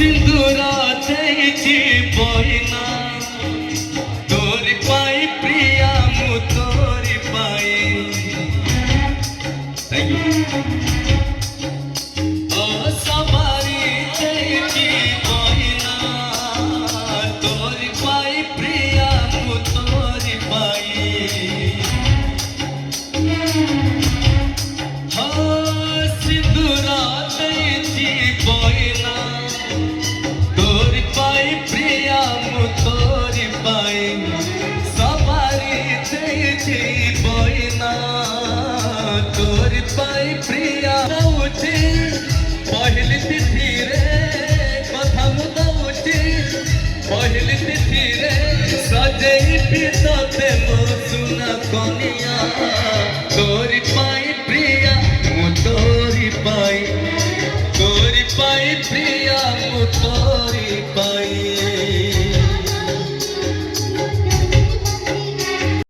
सिंदूरा देइछि बहिना तोरी पाई प्रिया मु तोरी पाई। Thank you. ओ सवारी देइछि बहिना तोरी पाई प्रिया मु तोरी पाई। हो सिंदूरा देइछि बहिना तोरी पाई प्रिया मु तोरी पाई। सवारी देइछि बहिना तोरी पाई प्रिया। दउछि पहिली तिथि रे कथा मु दउछि पहिली तिथि रे सजेई पितते मो सुना कनिया तोरी पाई प्रिया मु तोरी पाई। तोरी पाई प्रिया मु तोरी